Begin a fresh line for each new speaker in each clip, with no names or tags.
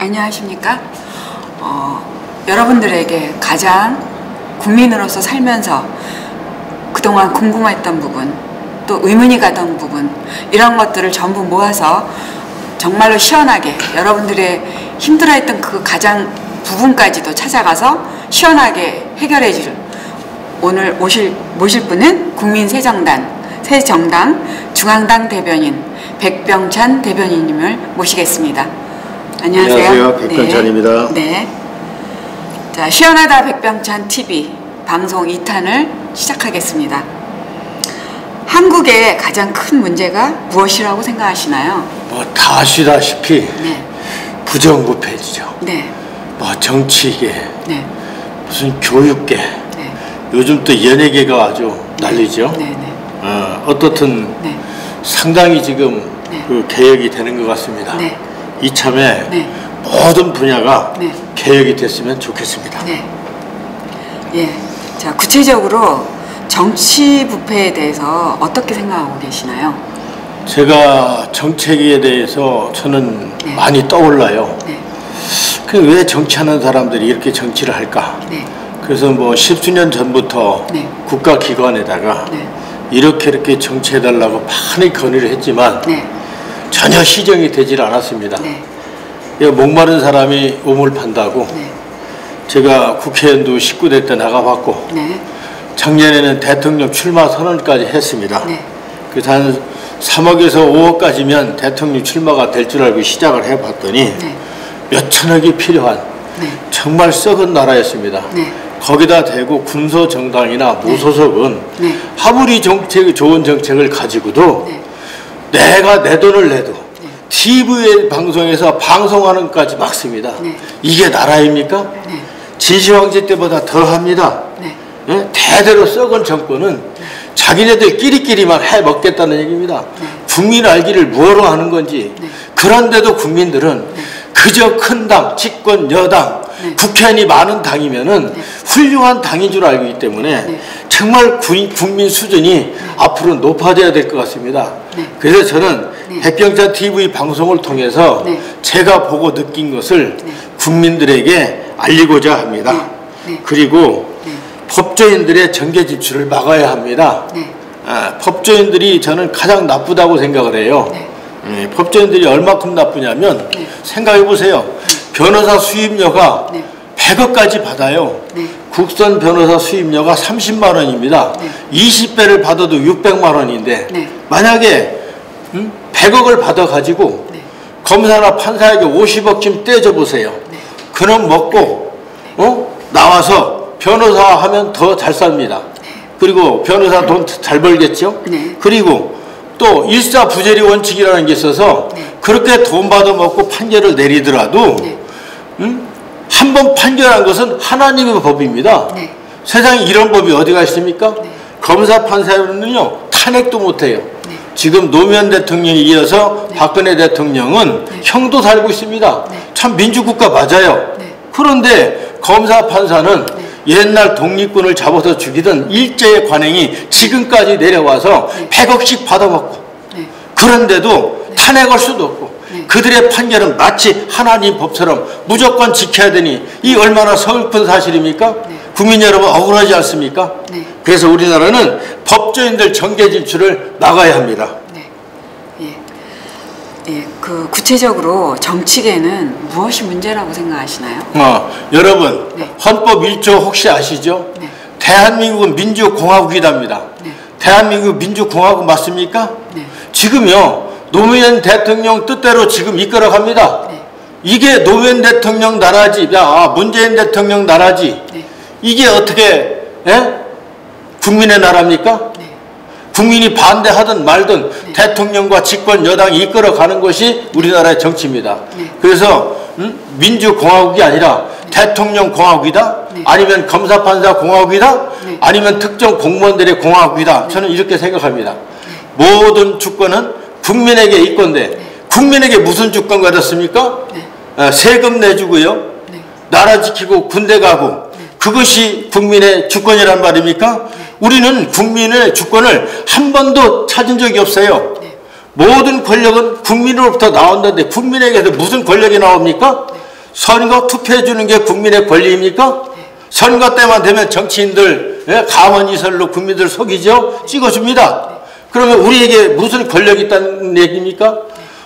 안녕하십니까? 여러분들에게 가장 국민으로서 살면서 그동안 궁금했던 부분, 또 의문이 가던 부분, 이런 것들을 전부 모아서 정말로 시원하게 여러분들의 힘들어했던 그 가장 부분까지도 찾아가서 시원하게 해결해 줄 오늘 모실 분은 새정당 중앙당 대변인 백병찬 대변인님을 모시겠습니다. 안녕하세요.
안녕하세요. 백병찬입니다.
네. 자, 시원하다 백병찬 TV 방송 2탄을 시작하겠습니다. 한국의 가장 큰 문제가 무엇이라고 생각하시나요?
뭐 다 아시다시피
네.
부정부패죠.
네.
뭐 정치계,
네.
무슨 교육계,
네.
요즘 또 연예계가 아주 난리죠.
네. 네.
어떻든
네.
상당히 지금
네.
그 개혁이 되는 것 같습니다.
네.
이참에
네.
모든 분야가
네.
개혁이 됐으면 좋겠습니다.
네. 예. 자, 구체적으로 정치 부패에 대해서 어떻게 생각하고 계시나요?
제가 정책에 대해서 저는
네.
많이 떠올라요.
네.
왜 정치하는 사람들이 이렇게 정치를 할까?
네.
그래서 뭐 십수년 전부터
네.
국가기관에다가
네.
이렇게 정치해달라고 많이 건의를 했지만
네.
전혀 시정이 되질 않았습니다.
네.
목마른 사람이 우물 판다고
네.
제가 국회의원도 19대 때 나가봤고
네.
작년에는 대통령 출마 선언까지 했습니다.
네.
그래서 한 3억에서 5억까지면 대통령 출마가 될 줄 알고 시작을 해봤더니
네.
몇천억이 필요한
네.
정말 썩은 나라였습니다.
네.
거기다 대고 군소정당이나 무소속은
네.
아무리 좋은 정책을 가지고도
네.
내가 내 돈을 내도
네.
TV 방송에서 방송하는 것까지 막습니다.
네.
이게 나라입니까?
네.
진시황제 때보다 더합니다.
네.
예? 대대로 썩은 정권은 자기네들끼리만 해먹겠다는 얘기입니다.
네.
국민 알기를 뭐로 하는 건지.
네.
그런데도 국민들은 그저 큰 당, 집권 여당,
네.
국회의원이 많은 당이면은
네.
훌륭한 당인 줄 알고 있기 때문에
네.
정말 국민 수준이 앞으로 높아져야 될 것 같습니다.
네.
그래서 저는
네.
백병찬 TV 방송을 통해서
네.
제가 보고 느낀 것을
네.
국민들에게 알리고자 합니다.
네. 네.
그리고
네.
법조인들의 정계 진출을 막아야 합니다.
네.
법조인들이 저는 가장 나쁘다고 생각을 해요.
네.
법조인들이 얼마큼 나쁘냐면
네.
생각해 보세요. 변호사 수임료가
네.
100억까지 받아요.
네.
국선 변호사 수임료가 30만 원입니다.
네.
20배를 받아도 600만 원인데
네.
만약에 100억을 받아가지고
네.
검사나 판사에게 50억쯤 떼줘 보세요.
네.
그럼 먹고 나와서 변호사 하면 더 잘 삽니다. 그리고 변호사 돈 잘 벌겠죠.
네.
그리고 또 일사부재리 원칙이라는 게 있어서
네.
그렇게 돈 받아먹고 판결을 내리더라도
네.
한 번 판결한 것은 하나님의 법입니다.
네.
세상에 이런 법이 어디가 있습니까?
네.
검사 판사는요 탄핵도 못해요.
네.
지금 노무현 대통령에 이어서
네.
박근혜 대통령은
네.
형도 살고 있습니다.
네.
참 민주국가 맞아요.
네.
그런데 검사 판사는
네.
옛날 독립군을 잡아서 죽이던 일제의 관행이 지금까지 내려와서
네.
100억씩 받아먹고
네.
그런데도
네.
탄핵할 수도 없고
네.
그들의 판결은 마치 하나님 법처럼 무조건 지켜야 되니 이 얼마나 서글픈 사실입니까?
네.
국민 여러분 억울하지 않습니까?
네.
그래서 우리나라는 법조인들 정계 진출을 막아야 합니다.
네. 예. 예. 그 구체적으로 정치계는 무엇이 문제라고 생각하시나요?
여러분
네.
헌법 1조 혹시 아시죠?
네.
대한민국은 민주공화국이답니다.
네.
대한민국 민주공화국 맞습니까?
네.
지금요 노무현 대통령 뜻대로 지금 이끌어갑니다.
네.
이게 노무현 대통령 나라지, 문재인 대통령 나라지.
네.
이게 어떻게 국민의 나라입니까?
네.
국민이 반대하든 말든
네.
대통령과 집권 여당이 이끌어가는 것이 우리나라의 정치입니다.
네.
그래서 민주공화국이 아니라 대통령 공화국이다?
네.
아니면 검사 판사 공화국이다?
네.
아니면 특정 공무원들의 공화국이다?
네.
저는 이렇게 생각합니다.
네.
모든 주권은 국민에게 있건데
네.
국민에게 무슨 주권 가졌습니까?
네.
세금 내주고요.
네.
나라 지키고 군대 가고
네.
그것이 국민의 주권이란 말입니까?
네.
우리는 국민의 주권을 한 번도 찾은 적이 없어요.
네.
모든 권력은 국민으로부터 나온다는데 국민에게서 무슨 권력이 나옵니까? 선거 투표해 주는 게 국민의 권리입니까? 선거 때만 되면 정치인들 가만히설로 국민들 속이죠? 찍어줍니다. 그러면 우리에게 무슨 권력이 있다는 얘기입니까?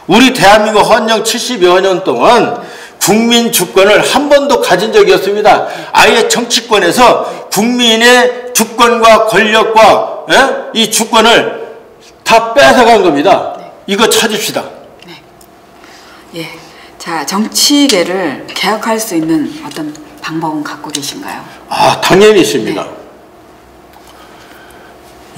우리 대한민국 헌령 70여 년 동안 국민 주권을 한 번도 가진 적이 없습니다. 아예 정치권에서 국민의 주권과 권력과 이 주권을 다 뺏어간 겁니다. 이거 찾읍시다.
네. 예. 자, 정치계를 개혁할 수 있는 어떤 방법은 갖고 계신가요?
아, 당연히 있습니다.
네.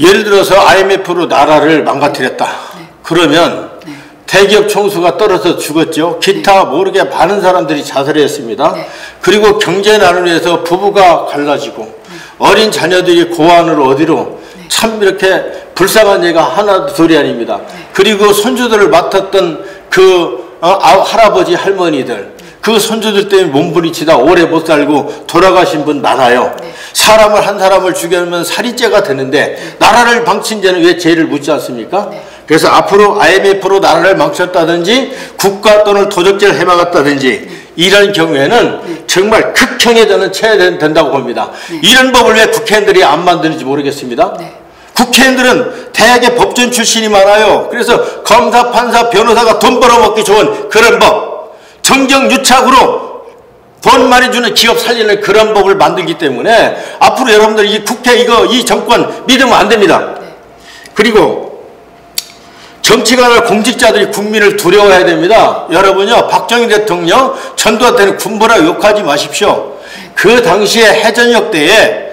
예를 들어서 IMF로 나라를 망가뜨렸다.
네.
그러면
네.
대기업 총수가 떨어져 죽었죠. 기타 모르게 많은 사람들이 자살을 했습니다.
네.
그리고 경제 나눔에서 부부가 갈라지고 어린 자녀들이 고아원을 어디로 참 이렇게 불쌍한 예가 하나 둘이 아닙니다. 그리고 손주들을 맡았던 그 할아버지 할머니들 그 손주들 때문에 몸부림치다 오래 못 살고 돌아가신 분 많아요. 사람을 한 사람을 죽이면 살인죄가 되는데 나라를 망친 죄는 왜 죄를 묻지 않습니까? 그래서 앞으로 IMF로 나라를 망쳤다든지 국가 돈을 도적질 해막았다든지 이런 경우에는 정말 극형에 저는 처해야 된다고 봅니다. 이런 법을 왜 국회의원들이 안 만드는지 모르겠습니다. 국회의원들은 대학의 법전 출신이 많아요. 그래서 검사, 판사, 변호사가 돈 벌어먹기 좋은 그런 법, 정경유착으로 돈 많이 주는 기업 살리는 그런 법을 만들기 때문에 앞으로 여러분들 이 국회 이 정권 믿으면 안 됩니다. 그리고 정치가나 공직자들이 국민을 두려워해야 됩니다. 여러분요, 박정희 대통령 전두환 군부라 욕하지 마십시오. 그 당시에 해전역 때에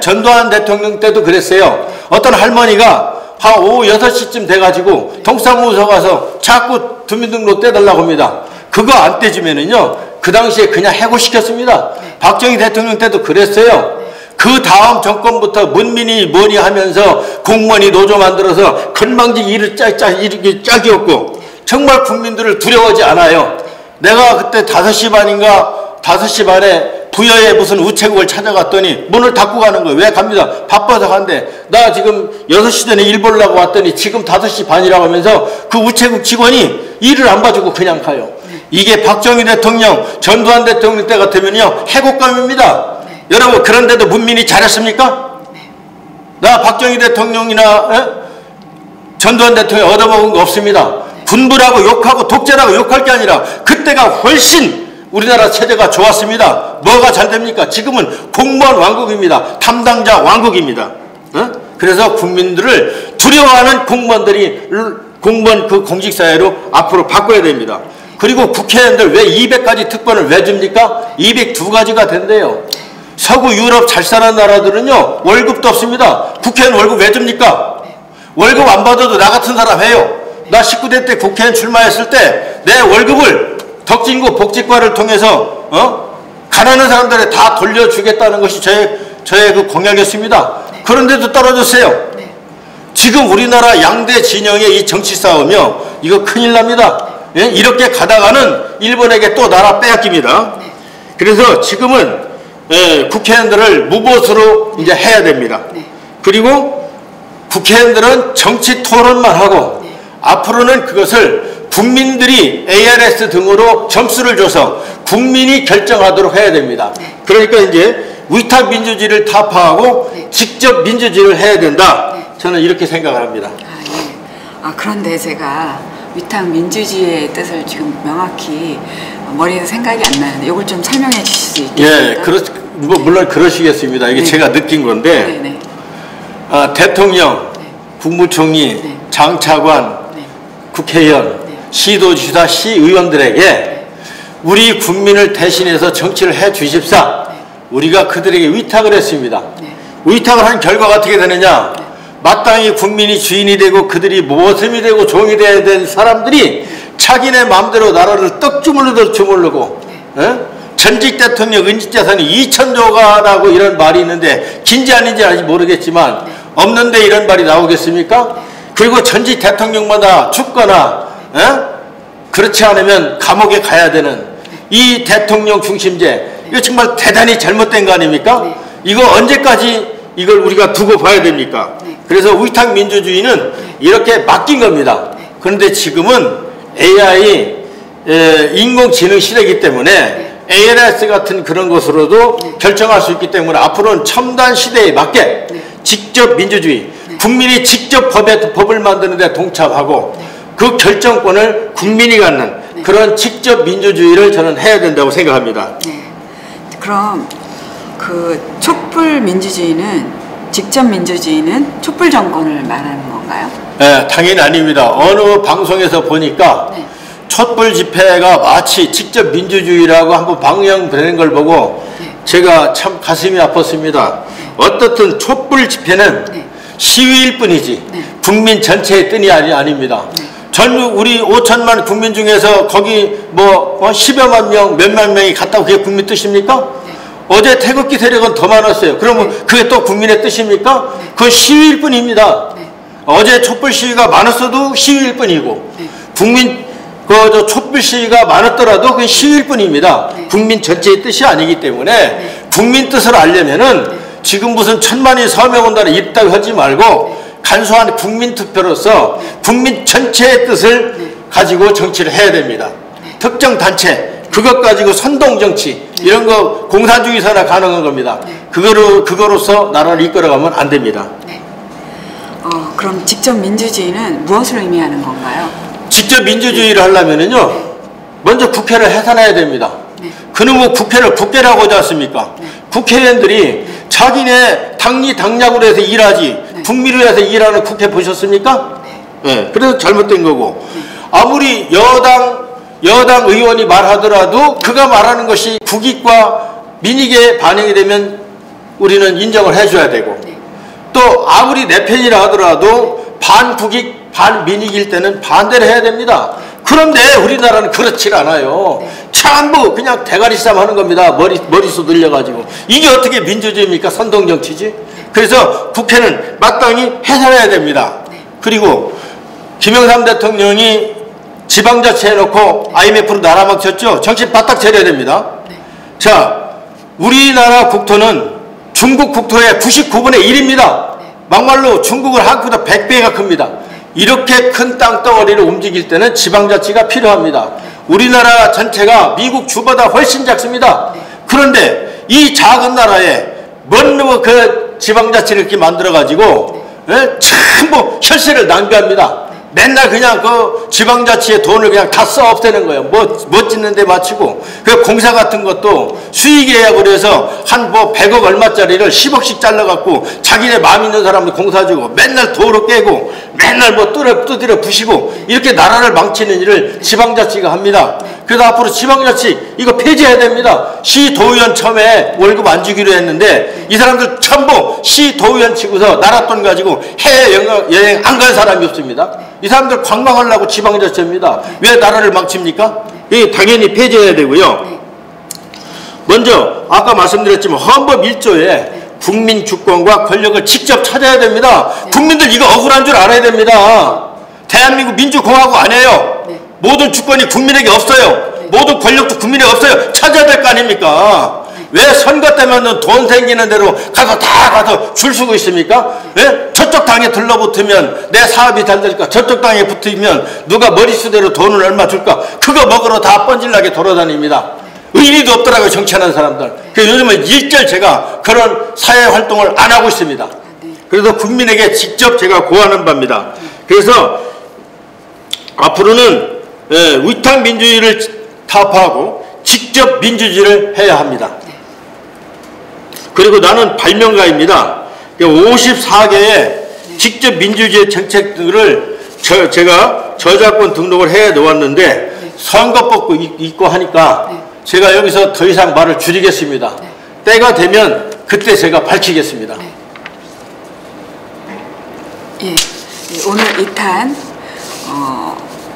전두환 대통령 때도 그랬어요. 어떤 할머니가 한 오후 6시쯤 돼가지고 동사무소 가서 자꾸 주민등록 떼달라고 합니다. 그거 안 떼주면은요, 그 당시에 그냥 해고시켰습니다. 박정희 대통령 때도 그랬어요. 그 다음 정권부터 문민이 뭐니 하면서 공무원이 노조 만들어서 건방지게 일을 짝이 없고 정말 국민들을 두려워하지 않아요. 내가 그때 5시 반인가 5시 반에 부여에 무슨 우체국을 찾아갔더니 문을 닫고 가는 거예요. 왜 갑니다. 바빠서 간대. 나 지금 6시 전에 일 보려고 왔더니 지금 5시 반이라고 하면서 그 우체국 직원이 일을 안 봐주고 그냥 가요. 이게 박정희 대통령, 전두환 대통령 때 같으면요, 해곡감입니다. 여러분, 그런데도 문민이 잘했습니까? 나 박정희 대통령이나 전두환 대통령 얻어먹은 거 없습니다. 군부라고 욕하고 독재라고 욕할 게 아니라 그때가 훨씬 우리나라 체제가 좋았습니다. 뭐가 잘 됩니까? 지금은 공무원 왕국입니다. 담당자 왕국입니다. 그래서 국민들을 두려워하는 공무원 그 공직사회로 앞으로 바꿔야 됩니다. 그리고 국회의원들 왜 200가지 특권을 왜 줍니까? 202가지가 된대요. 서구 유럽 잘 사는 나라들은요, 월급도 없습니다. 국회의원 월급 왜 줍니까? 월급 안 받아도 나 같은 사람 해요. 나 19대 때 국회의원 출마했을 때 내 월급을 덕진구 복지과를 통해서 가난한 사람들에 다 돌려주겠다는 것이 저의 그 공약이었습니다. 그런데도 떨어졌어요. 지금 우리나라 양대 진영의 이 정치 싸움이요, 이거 큰일 납니다. 이렇게 가다가는 일본에게 또 나라 빼앗깁니다. 그래서 지금은 국회의원들을 무보수로 이제 해야 됩니다. 그리고 국회의원들은 정치 토론만 하고 앞으로는 그것을 국민들이 ARS 등으로 점수를 줘서 국민이 결정하도록 해야 됩니다. 그러니까 이제 위탁 민주주의를 타파하고 직접 민주주의를 해야 된다. 저는 이렇게 생각을 합니다.
그런데 제가 위탁 민주주의의 뜻을 지금 명확히 머리에서 생각이 안 나는데 이걸 좀 설명해 주실 수 있겠습니까?
물론 그러시겠습니다. 이게 제가 느낀 건데 대통령, 국무총리, 장차관, 국회의원, 시도지사, 시의원들에게 우리 국민을 대신해서 정치를 해 주십사. 우리가 그들에게 위탁을 했습니다. 위탁을 한 결과가 어떻게 되느냐? 마땅히 국민이 주인이 되고 그들이 모섬이 되고 종이 되어야 된 사람들이 자기네 마음대로 나라를 떡 주물르고 전직 대통령 은직자산이 2,000조가라고 이런 말이 있는데 진지 아닌지 아직 모르겠지만 없는데 이런 말이 나오겠습니까? 그리고 전직 대통령마다 죽거나 그렇지 않으면 감옥에 가야 되는 이 대통령 중심제, 이거 정말 대단히 잘못된 거 아닙니까? 이거 언제까지 이걸 우리가 두고 봐야 됩니까? 그래서 위탁 민주주의는 이렇게 맡긴 겁니다. 그런데 지금은 AI 인공지능 시대이기 때문에 ALS 같은 그런 것으로도 결정할 수 있기 때문에 앞으로는 첨단 시대에 맞게 직접 민주주의, 국민이 직접 법을 만드는 데 동참하고 그 결정권을 국민이 갖는 그런 직접 민주주의를 저는 해야 된다고 생각합니다.
네. 그럼 그 촛불 민주주의는, 직접 민주주의는 촛불 정권을 말하는 건가요?
네, 당연히 아닙니다. 어느 방송에서 보니까 촛불 집회가 마치 직접 민주주의라고 한번 방영되는 걸 보고 제가 참 가슴이 아팠습니다. 어떻든 촛불 집회는 시위일 뿐이지 국민 전체의 뜻이 아닙니다. 전국 우리 5천만 국민 중에서 거기 뭐 10여만 명, 몇만 명이 갔다고 그게 국민 뜻입니까? 어제 태극기 세력은 더 많았어요. 그러면 그게 또 국민의 뜻입니까? 그건 시위일 뿐입니다. 어제 촛불 시위가 많았어도 시위일 뿐이고 국민 저 촛불 시위가 많았더라도 그건 시위일 뿐입니다. 국민 전체의 뜻이 아니기 때문에 국민 뜻을 알려면은 지금 무슨 천만이 서명온다를 있다고 하지 말고 간소한 국민 투표로서 국민 전체의 뜻을 가지고 정치를 해야 됩니다. 특정 단체 그것 가지고 선동 정치 이런 거 공산주의사나 가능한 겁니다. 그거로서 나라를 이끌어가면 안 됩니다.
그럼 직접 민주주의는 무엇을 의미하는 건가요?
직접 민주주의를 하려면은요, 먼저 국회를 해산해야 됩니다. 그놈의 국회를 국회라고 하지 않습니까? 국회의원들이 자기네 당리당략으로 해서 일하지 국민을 위해서 일하는 국회 보셨습니까? 네. 그래서 잘못된 거고, 아무리 여당 의원이 말하더라도 그가 말하는 것이 국익과 민익에 반영이 되면 우리는 인정을 해줘야 되고, 또 아무리 내 편이라 하더라도 반국익 반민익일 때는 반대를 해야 됩니다. 그런데 우리나라는 그렇지 않아요. 전부 그냥 대가리싸움 하는 겁니다. 머리수 늘려가지고. 이게 어떻게 민주주의입니까? 선동정치지. 그래서 국회는 마땅히 해산해야 됩니다. 그리고 김영삼 대통령이 지방자치 해놓고 IMF로 나라 망쳤죠. 정신 바짝 차려야 됩니다. 자, 우리나라 국토는 중국 국토의 99분의 1입니다. 막말로 중국은 한국보다 100배가 큽니다. 이렇게 큰 땅덩어리를 움직일 때는 지방자치가 필요합니다. 우리나라 전체가 미국 주보다 훨씬 작습니다. 그런데 이 작은 나라에 뭔 그 지방자치를 이렇게 만들어가지고 전부 혈세를 낭비합니다. 맨날 그냥 그 지방자치의 돈을 그냥 다 써 없애는 거예요. 뭐 짓는 데 맞추고. 그 공사 같은 것도 수익이에요. 그래서 한 100억 얼마짜리를 10억씩 잘라갖고 자기네 마음 있는 사람들 공사 주고 맨날 도로 깨고 맨날 두드려 부시고 이렇게 나라를 망치는 일을 지방자치가 합니다. 그래서 앞으로 지방자치 이거 폐지해야 됩니다. 시도의원 처음에 월급 안 주기로 했는데 이 사람들 전부 시도의원 치고서 나라 돈 가지고 해외여행 안 간 사람이 없습니다. 이 사람들 관광하려고 지방자치입니다. 왜 나라를 망칩니까? 이 당연히 폐지해야 되고요. 먼저 아까 말씀드렸지만 헌법 1조에 국민 주권과 권력을 직접 찾아야 됩니다. 국민들 이거 억울한 줄 알아야 됩니다. 대한민국 민주공화국 아니에요. 모든 주권이 국민에게 없어요. 모든 권력도 국민에게 없어요. 찾아야 될 거 아닙니까? 왜 선거 때문에 돈 생기는 대로 가서 줄 서고 있습니까? 예? 저쪽 당에 들러붙으면 내 사업이 잘 될까? 저쪽 당에 붙으면 누가 머릿수대로 돈을 얼마 줄까? 그거 먹으러 다 뻔질나게 돌아다닙니다. 의리도 없더라고요, 정치하는 사람들. 그래서 요즘은 일절 제가 그런 사회활동을 안 하고 있습니다. 그래서 국민에게 직접 제가 고하는 바입니다. 그래서 앞으로는 위탁민주주의를 타파하고 직접 민주주의를 해야 합니다. 그리고 나는 발명가입니다. 54개의 직접 민주주의 정책들을 제가 저작권 등록을 해 놓았는데 선거법도 있고 하니까 제가 여기서 더 이상 말을 줄이겠습니다. 때가 되면 그때 제가 밝히겠습니다.
예, 오늘 2탄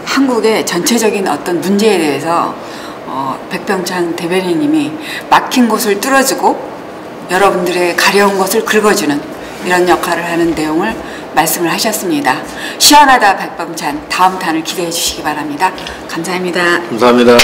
한국의 전체적인 어떤 문제에 대해서 백병찬 대변인님이 막힌 곳을 뚫어주고 여러분들의 가려운 것을 긁어주는 이런 역할을 하는 내용을 말씀을 하셨습니다. 시원하다 백병찬 다음 탄을 기대해 주시기 바랍니다. 감사합니다.
감사합니다.